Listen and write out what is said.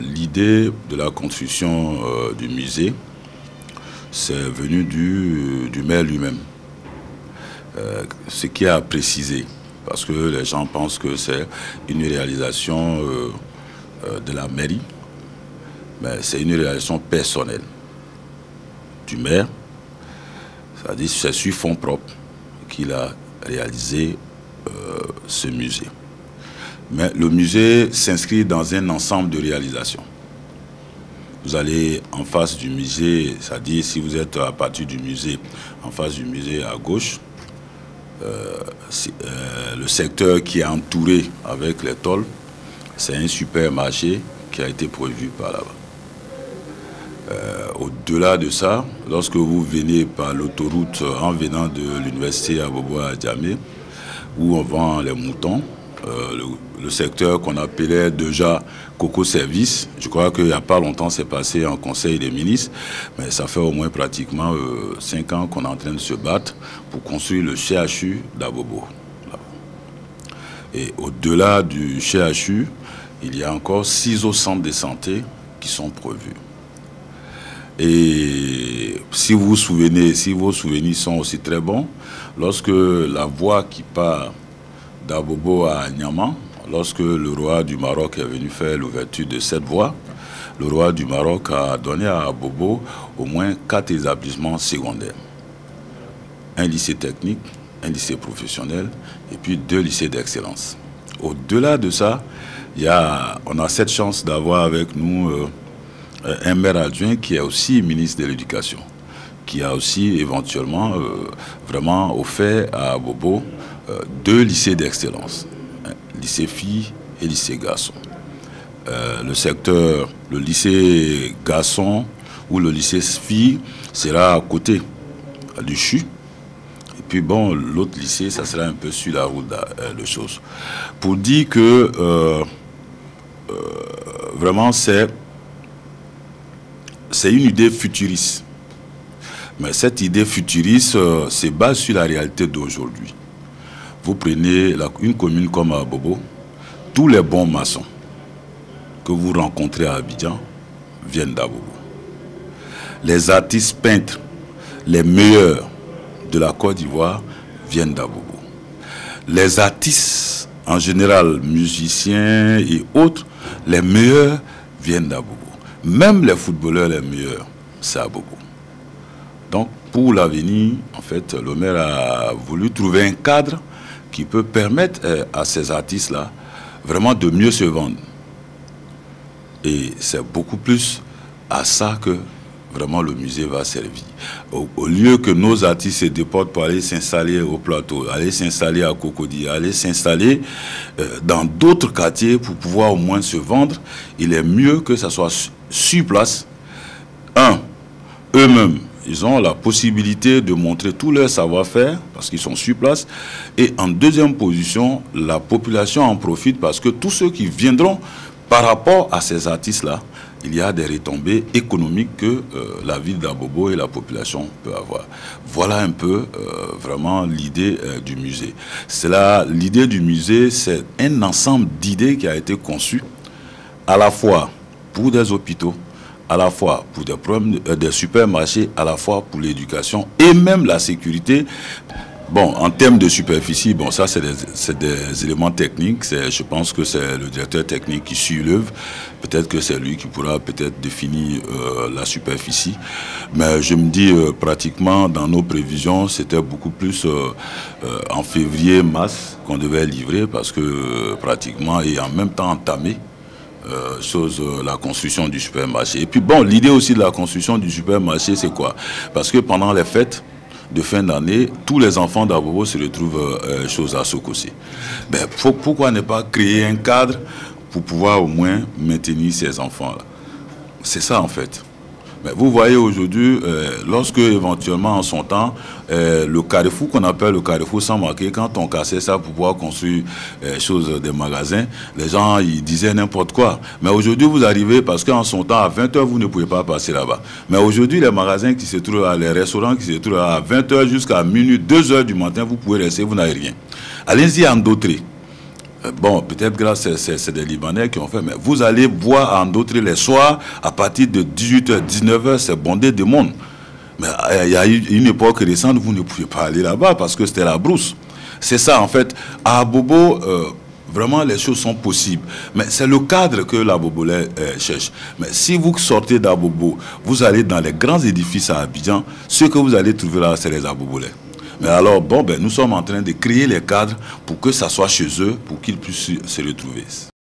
l'idée de la construction du musée, c'est venu du maire lui-même. Ce qui a précisé, parce que les gens pensent que c'est une réalisation de la mairie, mais c'est une réalisation personnelle du maire, c'est-à-dire c'est sur fonds propres qu'il a réalisé ce musée. Mais le musée s'inscrit dans un ensemble de réalisations. Vous allez en face du musée, c'est-à-dire si vous êtes à partir du musée, en face du musée à gauche, le secteur qui est entouré avec les tôles, c'est un supermarché qui a été prévu par là-bas. Au-delà de ça, lorsque vous venez par l'autoroute en venant de l'université à Bobo à Djamé, où on vend les moutons, le secteur qu'on appelait déjà Coco Service, je crois qu'il n'y a pas longtemps, c'est passé en Conseil des ministres, mais ça fait au moins pratiquement 5 ans qu'on est en train de se battre pour construire le CHU d'Abobo. Et au-delà du CHU, il y a encore 6 autres centres de santé qui sont prévus. Et si vous vous souvenez, si vos souvenirs sont aussi très bons, lorsque la voie qui part d'Abobo à Niamey, lorsque le roi du Maroc est venu faire l'ouverture de cette voie, le roi du Maroc a donné à Abobo au moins 4 établissements secondaires. Un lycée technique, un lycée professionnel et puis 2 lycées d'excellence. Au-delà de ça, on a cette chance d'avoir avec nous un maire adjoint qui est aussi ministre de l'Éducation, qui a aussi éventuellement vraiment offert à Abobo 2 lycées d'excellence, lycée filles et lycée garçons. Le lycée garçon ou le lycée filles sera à côté du CHU. Et puis bon, l'autre lycée, ça sera un peu sur la route de choses. Pour dire que vraiment c'est une idée futuriste. Mais cette idée futuriste se base sur la réalité d'aujourd'hui. Vous prenez une commune comme Abobo, tous les bons maçons que vous rencontrez à Abidjan viennent d'Abobo. Les artistes peintres, les meilleurs de la Côte d'Ivoire viennent d'Abobo. Les artistes, en général, musiciens et autres, les meilleurs viennent d'Abobo. Même les footballeurs les meilleurs, c'est Abobo. Donc, pour l'avenir, en fait, le maire a voulu trouver un cadre qui peut permettre à ces artistes-là vraiment de mieux se vendre. Et c'est beaucoup plus à ça que vraiment le musée va servir. Au lieu que nos artistes se déportent pour aller s'installer au plateau, aller s'installer à Cocody, aller s'installer dans d'autres quartiers pour pouvoir au moins se vendre, il est mieux que ça soit sur place. Eux-mêmes, ils ont la possibilité de montrer tout leur savoir-faire parce qu'ils sont sur place. Et en deuxième position, la population en profite parce que tous ceux qui viendront par rapport à ces artistes-là, il y a des retombées économiques que la ville d'Abobo et la population peut avoir. Voilà un peu vraiment l'idée du musée. L'idée du musée, c'est un ensemble d'idées qui a été conçu à la fois pour des hôpitaux, à la fois pour des supermarchés, à la fois pour l'éducation et même la sécurité. Bon, en termes de superficie, bon, ça c'est des éléments techniques. Je pense que c'est le directeur technique qui suit l'œuvre. Peut-être que c'est lui qui pourra peut-être définir la superficie. Mais je me dis pratiquement dans nos prévisions, c'était beaucoup plus en février-mars qu'on devait livrer parce que pratiquement et en même temps entamé. La construction du supermarché. Et puis bon, l'idée aussi de la construction du supermarché, c'est quoi? Parce que pendant les fêtes de fin d'année, tous les enfants d'Abobo se retrouvent à Sokosé. Ben, pourquoi ne pas créer un cadre pour pouvoir au moins maintenir ces enfants-là? C'est ça en fait. Mais vous voyez aujourd'hui, lorsque éventuellement en son temps, le carrefour qu'on appelle le carrefour sans marquer, quand on cassait ça pour pouvoir construire des magasins, les gens ils disaient n'importe quoi. Mais aujourd'hui vous arrivez, parce qu'en son temps à 20h vous ne pouvez pas passer là-bas. Mais aujourd'hui les magasins qui se trouvent, les restaurants qui se trouvent à 20h jusqu'à minuit, 2h du matin, vous pouvez rester, vous n'avez rien. Allez-y à Ndotré. Bon, peut-être grâce c'est des Libanais qui ont fait, mais vous allez boire en d'autres les soirs, à partir de 18h, 19h, c'est bondé de monde. Mais il y a eu une époque récente, vous ne pouvez pas aller là-bas parce que c'était la brousse. C'est ça, en fait. À Abobo, vraiment, les choses sont possibles. Mais c'est le cadre que la Bobolais cherche. Mais si vous sortez d'Abobo, vous allez dans les grands édifices à Abidjan, ce que vous allez trouver là, c'est les Abobolais. Mais alors, bon, ben, nous sommes en train de créer les cadres pour que ça soit chez eux, pour qu'ils puissent se retrouver.